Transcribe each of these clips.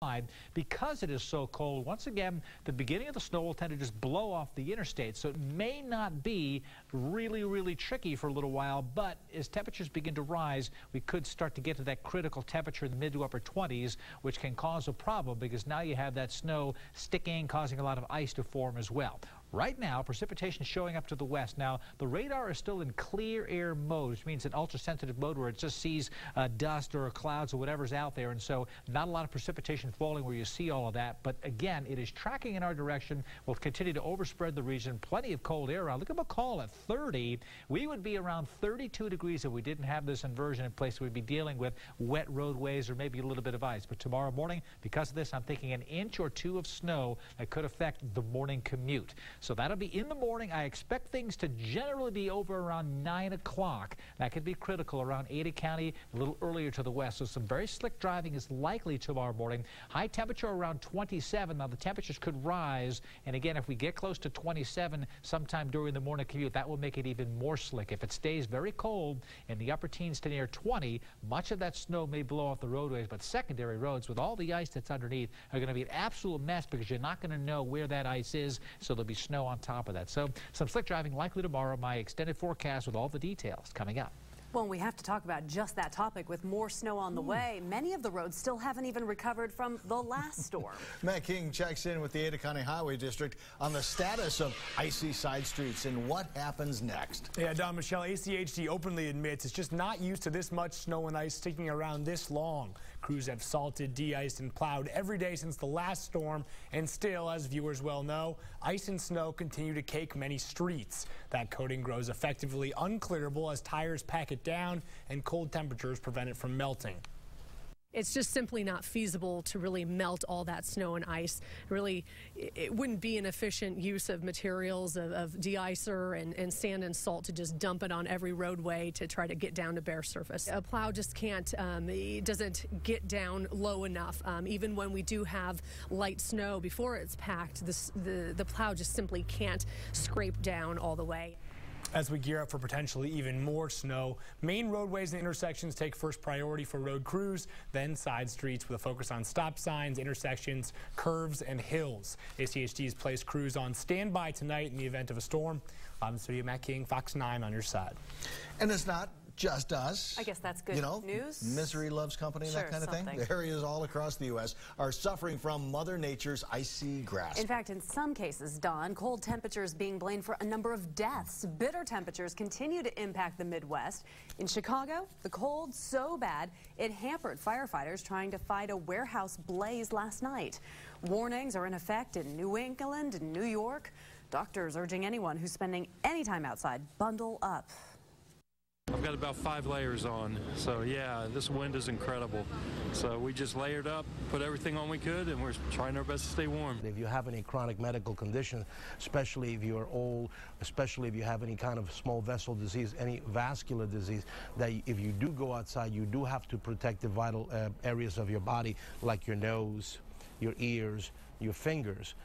wide because it is so cold. Once again, the beginning of the snow will tend to just blow off the interstate, so it may not be really tricky for a little while, but as temperatures begin to rise, we could start to get to that critical temperature in the mid to upper 20s, which can cause a problem because now you have that snow sticking, causing a lot of ice to form as well. Right now, precipitation is showing up to the west. Now, the radar is still in clear air mode, which means an ultra-sensitive mode where it just sees dust or clouds or whatever's out there, and so not a lot of precipitation falling where you see all of that. But again, it is tracking in our direction. We'll continue to overspread the region. Plenty of cold air around. Look at McCall at 30. We would be around 32 degrees if we didn't have this inversion in place. We'd be dealing with wet roadways or maybe a little bit of ice. But tomorrow morning, because of this, I'm thinking an inch or two of snow that could affect the morning commute. So that'll be in the morning. I expect things to generally be over around 9 o'clock. That could be critical around Ada County, a little earlier to the west. So some very slick driving is likely tomorrow morning. High temperature around 27. Now, the temperatures could rise. And again, if we get close to 27 sometime during the morning commute, that will make it even more slick. If it stays very cold in the upper teens to near 20, much of that snow may blow off the roadways, but secondary roads with all the ice that's underneath are going to be an absolute mess because you're not going to know where that ice is, so there'll be snow on top of that. So some slick driving likely tomorrow. My extended forecast with all the details coming up. Well, we have to talk about just that topic with more snow on the way. Many of the roads still haven't even recovered from the last storm. Matt King checks in with the Ada County Highway District on the status of icy side streets and what happens next. Yeah, Don, Michelle, ACHD openly admits it's just not used to this much snow and ice sticking around this long. Crews have salted, de-iced, and plowed every day since the last storm, and still, as viewers well know, ice and snow continue to cake many streets. That coating grows effectively unclearable as tires pack it down and cold temperatures prevent it from melting. It's just simply not feasible to really melt all that snow and ice. Really, it wouldn't be an efficient use of materials of de-icer and sand and salt to just dump it on every roadway to try to get down to bare surface. A plow just can't, it doesn't get down low enough. Even when we do have light snow before it's packed, the plow just simply can't scrape down all the way. As we gear up for potentially even more snow, main roadways and intersections take first priority for road crews, then side streets with a focus on stop signs, intersections, curves, and hills. ACHD's placed crews on standby tonight in the event of a storm. I'm in studio, Matt King, Fox 9 on your side. And it's not just us. I guess that's good news. Misery loves company and that kind of thing. The areas all across the U.S. are suffering from Mother Nature's icy grasp. In fact, in some cases, Don, cold temperatures being blamed for a number of deaths. Bitter temperatures continue to impact the Midwest. In Chicago, the cold so bad it hampered firefighters trying to fight a warehouse blaze last night. Warnings are in effect in New England and New York. Doctors urging anyone who's spending any time outside, bundle up. I've got about 5 layers on, so yeah, this wind is incredible. So we just layered up, put everything on we could, and we're trying our best to stay warm. If you have any chronic medical condition, especially if you're old, especially if you have any kind of small vessel disease, any vascular disease, that if you do go outside, you do have to protect the vital areas of your body, like your nose, your ears, your fingers.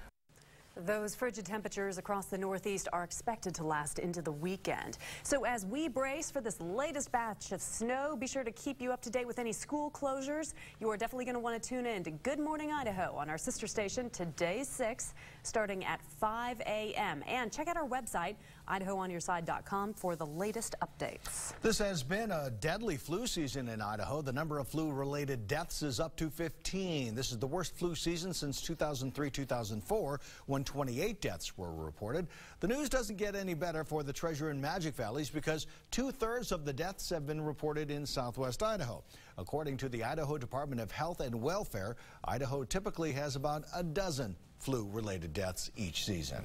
Those frigid temperatures across the Northeast are expected to last into the weekend. So as we brace for this latest batch of snow, be sure to keep you up to date with any school closures. You are definitely going to want to tune in to Good Morning Idaho on our sister station, Today's 6, starting at 5 a.m. And check out our website, IdahoOnYourSide.com, for the latest updates. This has been a deadly flu season in Idaho. The number of flu-related deaths is up to 15. This is the worst flu season since 2003-2004, when 28 deaths were reported. The news doesn't get any better for the Treasure and Magic Valleys because 2/3 of the deaths have been reported in southwest Idaho. According to the Idaho Department of Health and Welfare, Idaho typically has about a dozen flu-related deaths each season.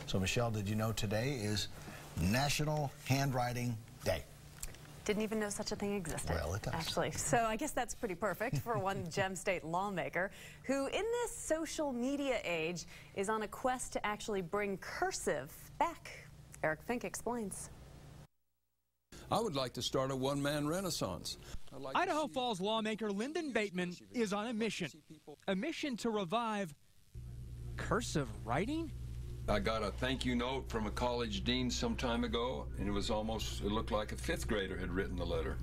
So, Michelle, did you know today is National Handwriting Day? Didn't even know such a thing existed. Well, it does. Actually. So I guess that's pretty perfect for one Gem State lawmaker who, in this social media age, is on a quest to actually bring cursive back. Eric Fink explains. I would like to start a one-man renaissance. Idaho Falls lawmaker Lyndon Bateman is on a mission to revive cursive writing? I got a thank you note from a college dean some time ago, and it looked like a 5th grader had written the letter.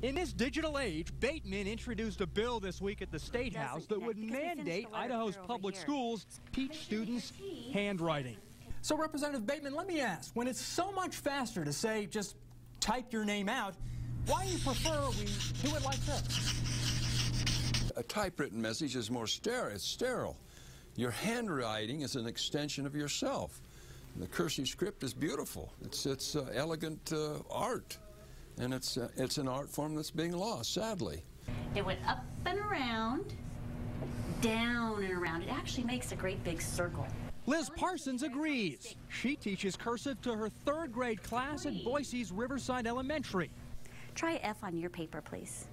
In this digital age, Bateman introduced a bill this week at the State House that would mandate Idaho's public schools teach students handwriting. So, Representative Bateman, let me ask, when it's so much faster to say just type your name out, why do you prefer we do it like this? A typewritten message is more sterile. It's sterile. Your handwriting is an extension of yourself. The cursive script is beautiful. It's elegant art, and it's an art form that's being lost, sadly. It went up and around, down and around. It actually makes a great big circle. Liz Parsons agrees. She teaches cursive to her 3rd grade class at Boise's Riverside Elementary. Try F on your paper, please.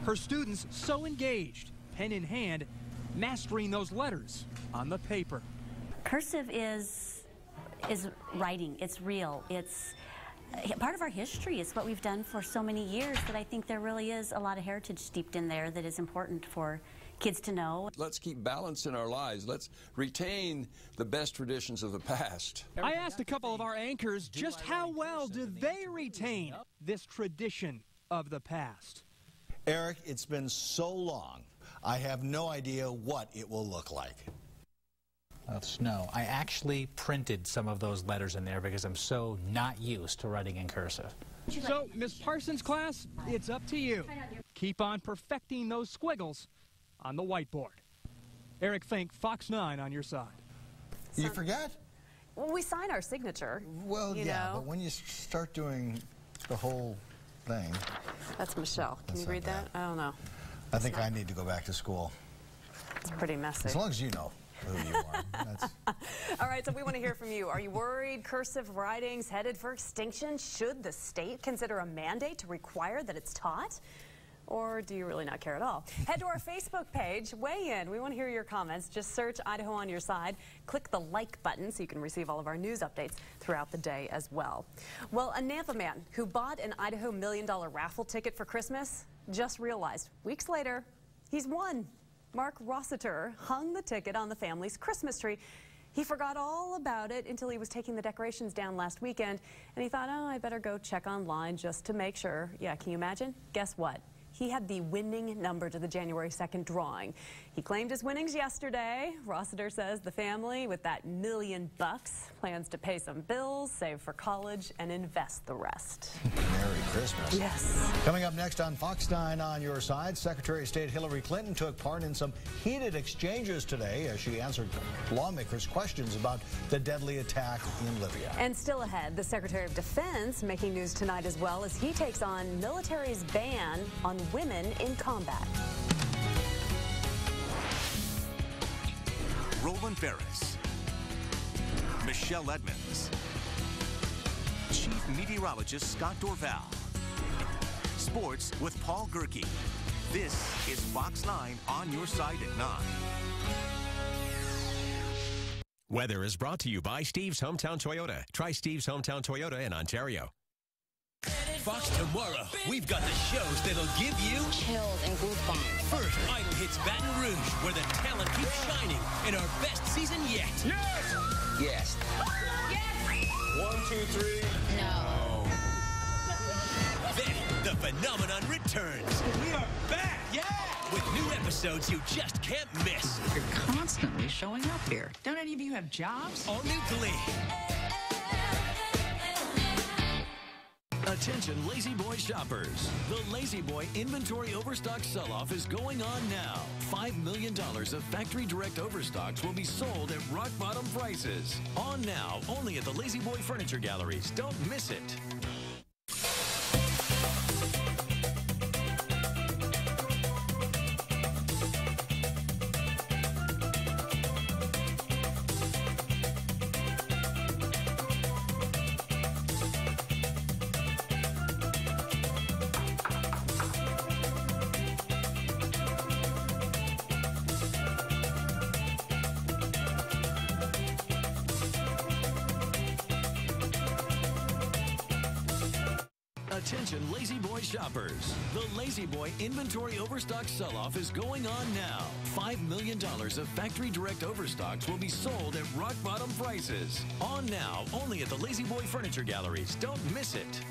Her students so engaged, pen in hand, mastering those letters on the paper. Cursive is writing. It's real. It's part of our history. It's what we've done for so many years that I think there really is a lot of heritage steeped in there that is important for kids to know. Let's keep balance in our lives. Let's retain the best traditions of the past. I asked a couple of our anchors just how well do they retain this tradition of the past. Eric, it's been so long, I have no idea what it will look like. Snow. I actually printed some of those letters in there because I'm so not used to writing in cursive. So, Miss Parsons' class, it's up to you. Keep on perfecting those squiggles on the whiteboard. Eric Fink, Fox 9 on your side. You forget? Well, we sign our signature. Well, yeah, but when you start doing the whole thing. That's Michelle. Can you read that? I don't know. I think I need to go back to school. It's pretty messy. As long as you know who you are. All right, so we want to hear from you. Are you worried cursive writing's headed for extinction? Should the state consider a mandate to require that it's taught? Or do you really not care at all? Head to our Facebook page, weigh in. We want to hear your comments. Just search Idaho on your side. Click the like button so you can receive all of our news updates throughout the day as well. Well, a Nampa man who bought an Idaho $1 million raffle ticket for Christmas just realized weeks later he's won. Mark Rossiter hung the ticket on the family's Christmas tree. He forgot all about it until he was taking the decorations down last weekend, and he thought, oh, I better go check online just to make sure. Yeah, can you imagine? Guess what? He had the winning number to the January 2nd drawing. He claimed his winnings yesterday. Rossiter says the family, with that $1 million, plans to pay some bills, save for college, and invest the rest. Merry Christmas. Yes. Coming up next on Fox 9 on your side, Secretary of State Hillary Clinton took part in some heated exchanges today as she answered lawmakers' questions about the deadly attack in Libya. And still ahead, the Secretary of Defense making news tonight as well as he takes on military's ban on women in combat. Roland Ferris, Michelle Edmonds, Chief Meteorologist Scott Dorval, Sports with Paul Gerke. This is Fox 9 on your side at 9. Weather is brought to you by Steve's Hometown Toyota. Try Steve's Hometown Toyota in Ontario. Fox tomorrow, we've got the shows that'll give you chills and goosebumps. First, Idol hits Baton Rouge, where the talent keeps shining in our best season yet. Yes! Yes. Yes! 1, 2, 3. No. Then, the phenomenon returns. We are back! Yeah! With new episodes you just can't miss. You're constantly showing up here. Don't any of you have jobs? All new Glee. Attention Lazy Boy shoppers. The Lazy Boy inventory overstock sell-off is going on now. $5 million of factory direct overstocks will be sold at rock bottom prices. On now, only at the Lazy Boy Furniture Galleries. Don't miss it. Attention Lazy Boy shoppers. The Lazy Boy inventory overstock sell-off is going on now. $5 million of factory direct overstocks will be sold at rock bottom prices. On now, only at the Lazy Boy Furniture Galleries. Don't miss it.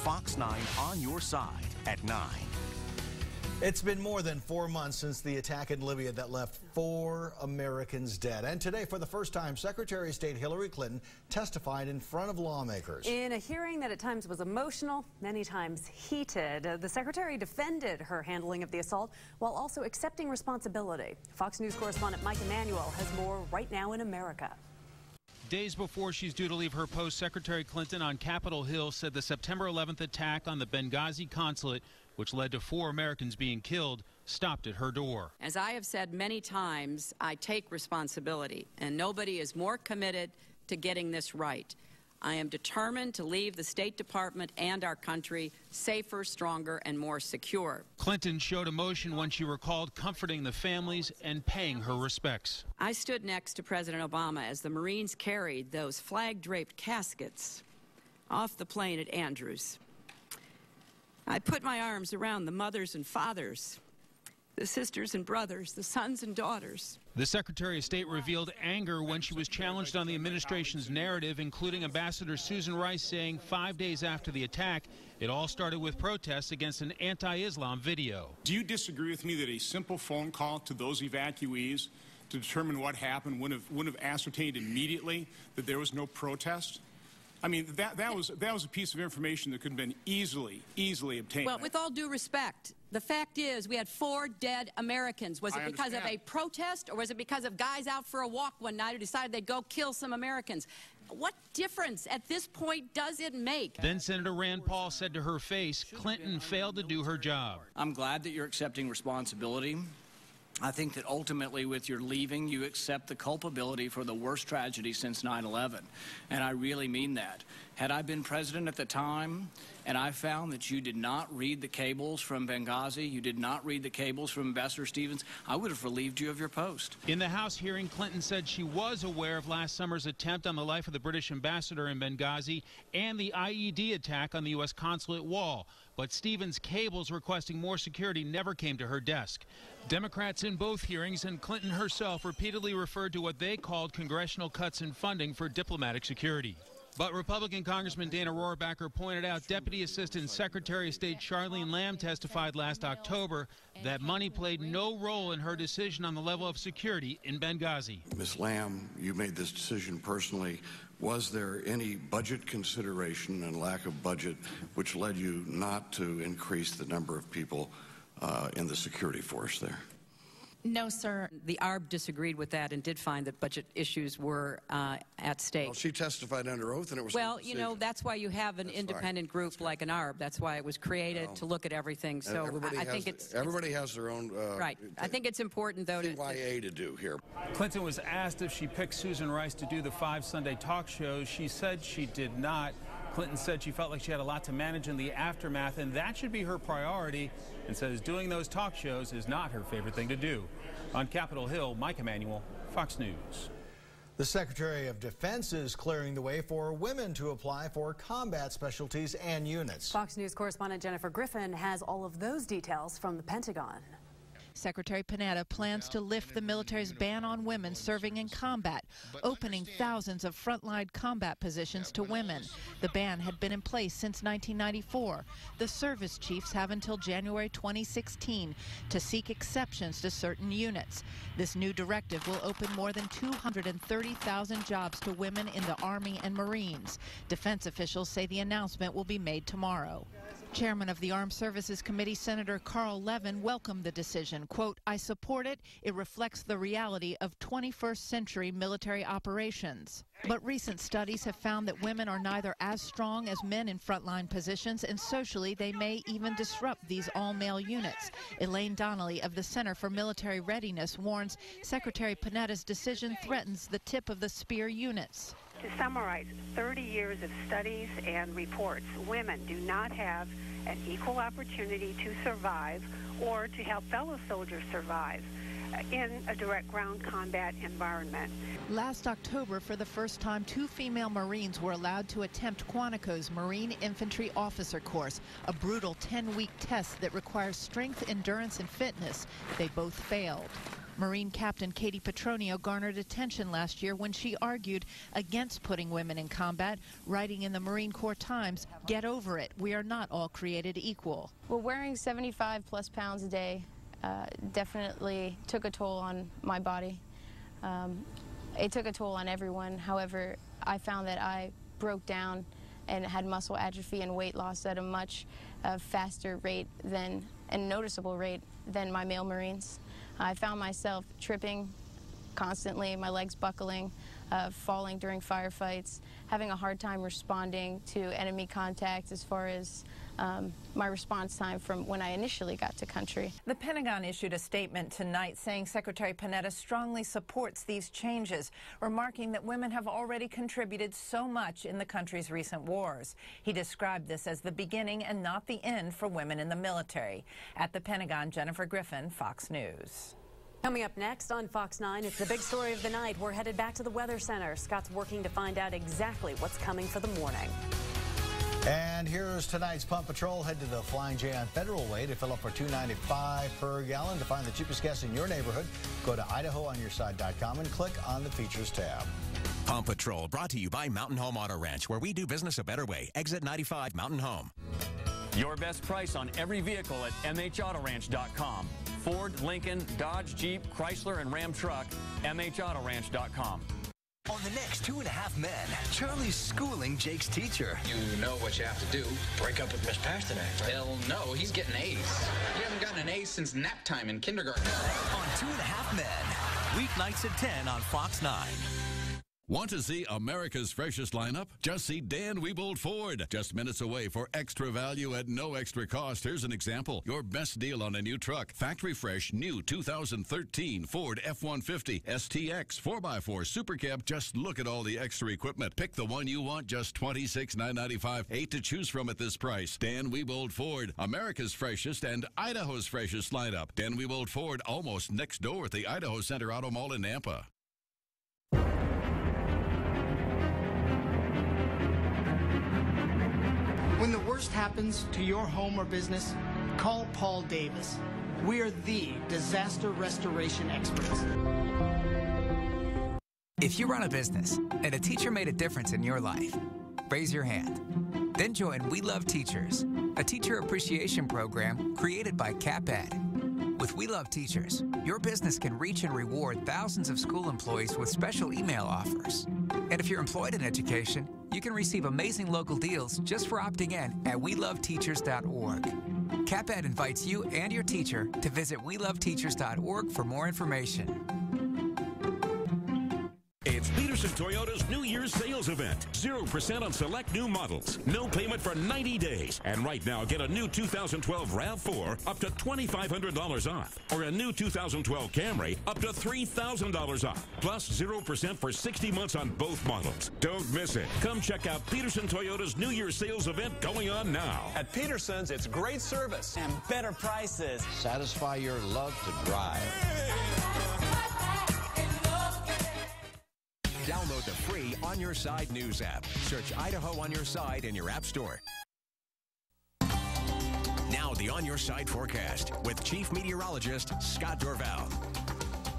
Fox 9 on your side at 9. It's been more than 4 months since the attack in Libya that left 4 Americans dead. And today, for the first time, Secretary of State Hillary Clinton testified in front of lawmakers. In a hearing that at times was emotional, many times heated, the Secretary defended her handling of the assault while also accepting responsibility. Fox News correspondent Mike Emanuel has more right now in America. Days before she's due to leave her post, Secretary Clinton on Capitol Hill said the September 11th attack on the Benghazi consulate, which led to 4 Americans being killed, stopped at her door. As I have said many times, I take responsibility, and nobody is more committed to getting this right. I am determined to leave the State Department and our country safer, stronger, and more secure. Clinton showed emotion when she recalled comforting the families and paying her respects. I stood next to President Obama as the Marines carried those flag-draped caskets off the plane at Andrews. I put my arms around the mothers and fathers, the sisters and brothers, the sons and daughters. The Secretary of State revealed anger when she was challenged on the administration's narrative, including Ambassador Susan Rice saying 5 days after the attack, it all started with protests against an anti-Islam video. Do you disagree with me that a simple phone call to those evacuees to determine what happened wouldn't have ascertained immediately that there was no protest? I mean, that was a piece of information that could have been easily obtained. Well, with all due respect, the fact is we had 4 dead Americans. Was it because of a protest, or was it because of guys out for a walk one night who decided they'd go kill some Americans? What difference at this point does it make? Then Senator Rand Paul said to her face, Clinton failed to do her job. I'm glad that you're accepting responsibility. I think that ultimately with your leaving, you accept the culpability for the worst tragedy since 9/11. And I really mean that. Had I been president at the time and I found that you did not read the cables from Benghazi, you did not read the cables from Ambassador Stevens, I would have relieved you of your post. In the House hearing, Clinton said she was aware of last summer's attempt on the life of the British ambassador in Benghazi and the IED attack on the U.S. consulate wall. But Stevens' cables requesting more security never came to her desk. Democrats in both hearings and Clinton herself repeatedly referred to what they called congressional cuts in funding for diplomatic security. But Republican Congressman Dana Rohrabacher pointed out Deputy Assistant Secretary of State Charlene Lamb testified last October that money played no role in her decision on the level of security in Benghazi. Ms. Lamb, you made this decision personally. Was there any budget consideration and lack of budget which led you not to increase the number of people in the security force there? No, sir. The ARB disagreed with that and did find that budget issues were at stake. Well, she testified under oath, and it was. Well, you know, that's why you have an independent group like an ARB. That's why it was created to look at everything. So I think everybody has their own. Right. I think it's important, though, CYA to do here. Clinton was asked if she picked Susan Rice to do the 5 Sunday talk shows. She said she did not. Clinton said she felt like she had a lot to manage in the aftermath, and that should be her priority, and says doing those talk shows is not her favorite thing to do. On Capitol Hill, Mike Emanuel, Fox News. The Secretary of Defense is clearing the way for women to apply for combat specialties and units. Fox News correspondent Jennifer Griffin has all of those details from the Pentagon. Secretary Panetta plans to lift the military's ban on women serving in combat, opening thousands of frontline combat positions to women. The ban had been in place since 1994. The service chiefs have until January 2016 to seek exceptions to certain units. This new directive will open more than 230,000 jobs to women in the Army and Marines. Defense officials say the announcement will be made tomorrow. Chairman of the Armed Services Committee, Senator Carl Levin, welcomed the decision. Quote, I support it. It reflects the reality of 21st century military operations. But recent studies have found that women are neither as strong as men in frontline positions, and socially they may even disrupt these all-male units. Elaine Donnelly of the Center for Military Readiness warns Secretary Panetta's decision threatens the tip of the spear units. To summarize 30 years of studies and reports, women do not have an equal opportunity to survive or to help fellow soldiers survive. in a direct ground combat environment. Last October, for the first time, 2 female Marines were allowed to attempt Quantico's Marine Infantry Officer Course, a brutal 10-week test that requires strength, endurance, and fitness. They both failed. Marine Captain Katie Petronio garnered attention last year when she argued against putting women in combat, writing in the Marine Corps Times, "Get over it. We are not all created equal." Well, wearing 75+ pounds a day definitely took a toll on my body. It took a toll on everyone. However, I found that I broke down and had muscle atrophy and weight loss at a much faster rate and noticeable rate than my male Marines. I found myself tripping constantly, my legs buckling, falling during firefights, having a hard time responding to enemy contact as far as my response time from when I initially got to country. The Pentagon issued a statement tonight saying Secretary Panetta strongly supports these changes, remarking that women have already contributed so much in the country's recent wars. He described this as the beginning and not the end for women in the military. At the Pentagon, Jennifer Griffin, Fox News. Coming up next on Fox 9, it's the big story of the night. We're headed back to the Weather Center. Scott's working to find out exactly what's coming for the morning. And here's tonight's Pump Patrol. Head to the Flying J on Federal Way to fill up for $2.95 per gallon. To find the cheapest gas in your neighborhood, go to IdahoOnYourSide.com and click on the Features tab. Pump Patrol brought to you by Mountain Home Auto Ranch, where we do business a better way. Exit 95 Mountain Home. Your best price on every vehicle at MHAutoRanch.com. Ford, Lincoln, Dodge, Jeep, Chrysler, and Ram truck, MHAutoRanch.com. On the next 2.5 Men, Charlie's schooling Jake's teacher. You know what you have to do. Break up with Miss Pasternak, right? Hell no, he's getting A's. He hasn't gotten an A since nap time in kindergarten. On 2.5 Men, weeknights at 10 on Fox 9. Want to see America's freshest lineup? Just see Dan Wiebold Ford. Just minutes away for extra value at no extra cost. Here's an example. Your best deal on a new truck. Factory fresh, new 2013 Ford F-150 STX 4x4 Super Cab. Just look at all the extra equipment. Pick the one you want, just $26,995. 8 to choose from at this price. Dan Wiebold Ford, America's freshest and Idaho's freshest lineup. Dan Wiebold Ford, almost next door at the Idaho Center Auto Mall in Nampa. When the worst happens to your home or business, call Paul Davis. We are the disaster restoration experts. If you run a business and a teacher made a difference in your life, raise your hand. Then join We Love Teachers, a teacher appreciation program created by CapEd. With We Love Teachers, your business can reach and reward thousands of school employees with special email offers. And if you're employed in education, you can receive amazing local deals just for opting in at weloveteachers.org. CapEd invites you and your teacher to visit weloveteachers.org for more information. It's Peterson Toyota's New Year's sales event. 0% on select new models. No payment for 90 days. And right now, get a new 2012 RAV4 up to $2,500 off. Or a new 2012 Camry up to $3,000 off. Plus 0% for 60 months on both models. Don't miss it. Come check out Peterson Toyota's New Year's sales event going on now. At Peterson's, it's great service and better prices. Satisfy your love to drive. Download the free On Your Side news app. Search Idaho On Your Side in your app store. Now the On Your Side forecast with Chief Meteorologist Scott Dorval.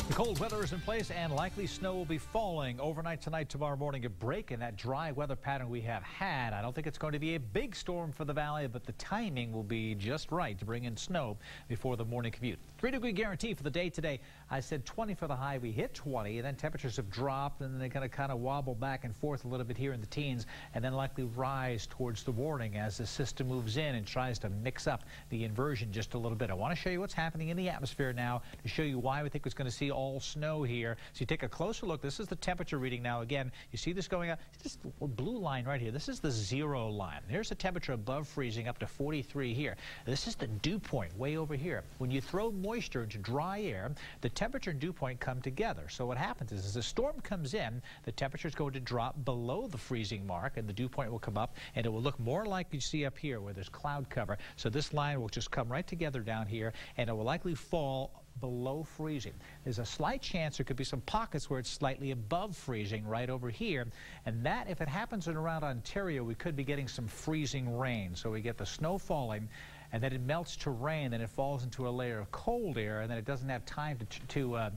The cold weather is in place and likely snow will be falling overnight tonight, tomorrow morning. A break in that dry weather pattern we have had. I don't think it's going to be a big storm for the valley, but the timing will be just right to bring in snow before the morning commute. 3-degree guarantee for the day today. I said 20 for the high. We hit 20, and then temperatures have dropped, and they're going to kind of wobble back and forth a little bit here in the teens, and then likely rise towards the morning as the system moves in and tries to mix up the inversion just a little bit. I want to show you what's happening in the atmosphere now to show you why we think it's going to see all snow here. So you take a closer look. This is the temperature reading now. Again, you see this going up. It's just a blue line right here. This is the 0 line. There's the temperature above freezing up to 43 here. This is the dew point way over here. When you throw moisture into dry air, the temperature and dew point come together. So what happens is, as the storm comes in, the temperature is going to drop below the freezing mark, and the dew point will come up, and it will look more like you see up here where there's cloud cover. So this line will just come right together down here, and it will likely fall below freezing. There's a slight chance there could be some pockets where it's slightly above freezing right over here. And that, if it happens in around Ontario, we could be getting some freezing rain. So we get the snow falling, and then it melts to rain, then it falls into a layer of cold air, and then it doesn't have time to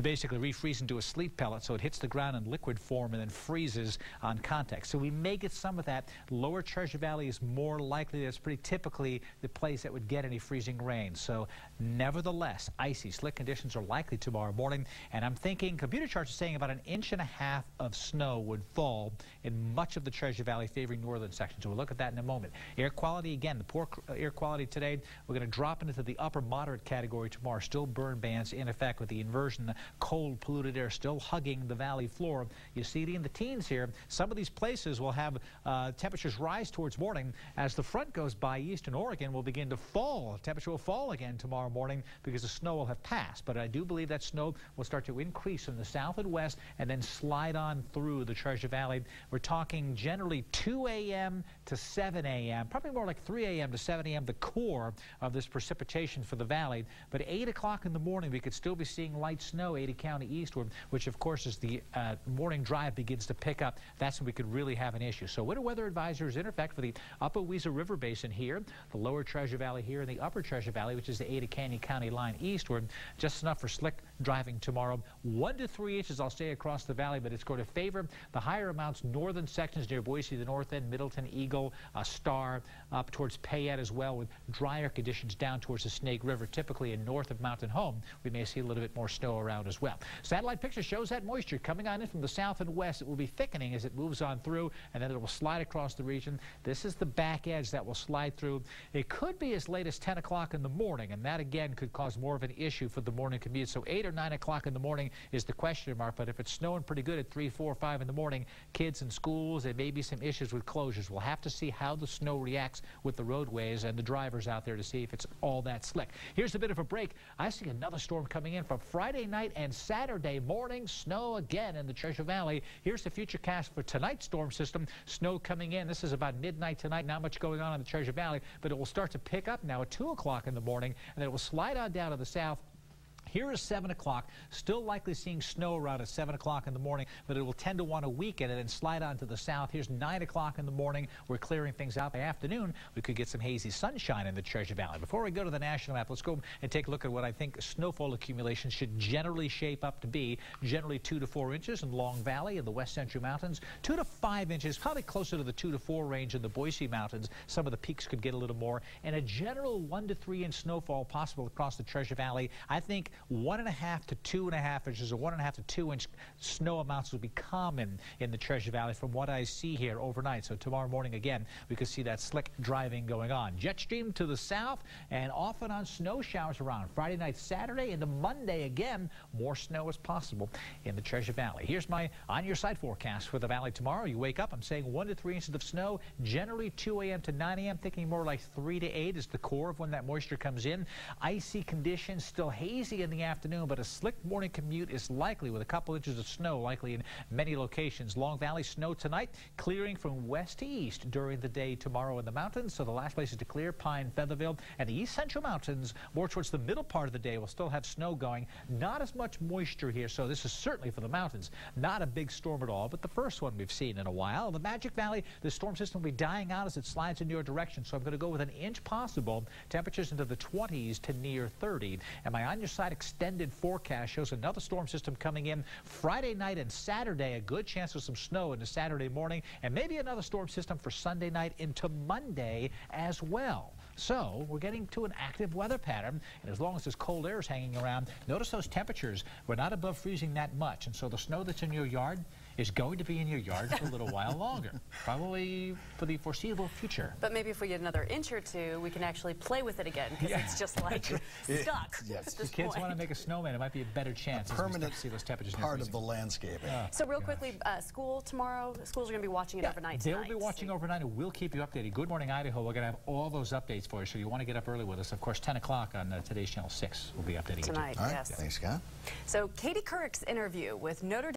basically refreeze into a sleet pellet, so it hits the ground in liquid form and then freezes on contact. So we may get some of that. Lower Treasure Valley is more likely. That's pretty typically the place that would get any freezing rain. So nevertheless, icy, slick conditions are likely tomorrow morning, and I'm thinking computer charts are saying about 1.5 inches of snow would fall in much of the Treasure Valley, favoring northern sections. So we'll look at that in a moment. Air quality, again, the poor air quality today, we're going to drop into the upper moderate category tomorrow. Still burn bans in effect with the inversion. The cold, polluted air still hugging the valley floor. You see it in the teens here. Some of these places will have temperatures rise towards morning. As the front goes by, eastern Oregon will begin to fall. Temperature will fall again tomorrow morning because the snow will have passed. But I do believe that snow will start to increase in the south and west and then slide on through the Treasure Valley. We're talking generally 2 a.m. to 7 a.m., probably more like 3 a.m. to 7 a.m., the core of this precipitation for the valley. But 8 o'clock in the morning, we could still be seeing light snow 80 County eastward, which of course as the morning drive begins to pick up, that's when we could really have an issue. So winter weather advisories in effect for the upper Weezer River Basin here, the lower Treasure Valley here, and the upper Treasure Valley, which is the Ada Canyon County line eastward. Just enough for slick driving tomorrow. 1 to 3 inches, I'll say, across the valley, but it's going to favor the higher amounts northern sections near Boise, the north end, Middleton, Eagle, Star, up towards Payette as well, with drier conditions down towards the Snake River. Typically in north of Mountain Home, we may see a little bit more snow around as well. Satellite picture shows that moisture coming on in from the south and west. It will be thickening as it moves on through, and then it will slide across the region. This is the back edge that will slide through. It could be as late as 10 o'clock in the morning, and that again could cause more of an issue for the morning commute. So 8 or 9 o'clock in the morning is the question mark, but if it's snowing pretty good at 3, 4, 5 in the morning, kids in schools, there may be some issues with closures. We'll have to see how the snow reacts with the roadways and the drivers out there to see if it's all that slick. Here's a bit of a break. I see another storm coming in from Friday night and Saturday morning. Snow again in the Treasure Valley. Here's the future cast for tonight's storm system. Snow coming in. This is about midnight tonight. Not much going on in the Treasure Valley, but it will start to pick up now at 2 o'clock in the morning, and then it will slide on down to the south. Here is 7 o'clock, still likely seeing snow around at 7 o'clock in the morning, but it will tend to want to weaken and then slide on to the south. Here's 9 o'clock in the morning. We're clearing things out. By afternoon, we could get some hazy sunshine in the Treasure Valley. Before we go to the national map, let's go and take a look at what I think snowfall accumulation should generally shape up to be. Generally 2 to 4 inches in Long Valley and the West Central Mountains. 2 to 5 inches, probably closer to the 2 to 4 range in the Boise Mountains. Some of the peaks could get a little more. And a general 1 to 3 inch snowfall possible across the Treasure Valley. I think 1.5 to 2.5 inches or 1.5 to 2 inch snow amounts will be common in the Treasure Valley from what I see here overnight. So tomorrow morning again we could see that slick driving going on. Jet stream to the south and off and on snow showers around Friday night, Saturday, into Monday again. More snow is possible in the Treasure Valley. Here's my on your side forecast for the valley tomorrow. You wake up, I'm saying 1 to 3 inches of snow, generally 2 a.m. to 9 a.m. thinking more like 3 to 8 is the core of when that moisture comes in. Icy conditions, still hazy in the afternoon, but a slick morning commute is likely with a couple inches of snow likely in many locations. Long Valley snow tonight, clearing from west to east during the day tomorrow in the mountains. So the last places to clear, Pine, Featherville, and the East Central Mountains. More towards the middle part of the day will still have snow going. Not as much moisture here, so this is certainly for the mountains. Not a big storm at all, but the first one we've seen in a while. The Magic Valley, the storm system will be dying out as it slides in your direction, so I'm going to go with 1 inch possible. Temperatures into the 20s to near 30. And my on your side extended forecast shows another storm system coming in Friday night and Saturday. A good chance of some snow into Saturday morning, and maybe another storm system for Sunday night into Monday as well. So we're getting to an active weather pattern, and as long as this cold air is hanging around, notice those temperatures. We're not above freezing that much, and so the snow that's in your yard is going to be in your yard for a little while longer, probably for the foreseeable future. But maybe if we get another inch or two, we can actually play with it again, because it's just like stuck. Yes. At this Kids point. want to make a snowman, it might be a better chance. Permanent to see those temperatures part of the landscape. So real quickly, school tomorrow, schools are going to be watching it overnight tonight. They'll be watching overnight, and we'll keep you updated. Good Morning Idaho, we're going to have all those updates for you, so you want to get up early with us. Of course, 10 o'clock on today's Channel 6. We'll be updating tonight. you. Yes. Thanks, Scott. So Katie Couric's interview with Notre Dame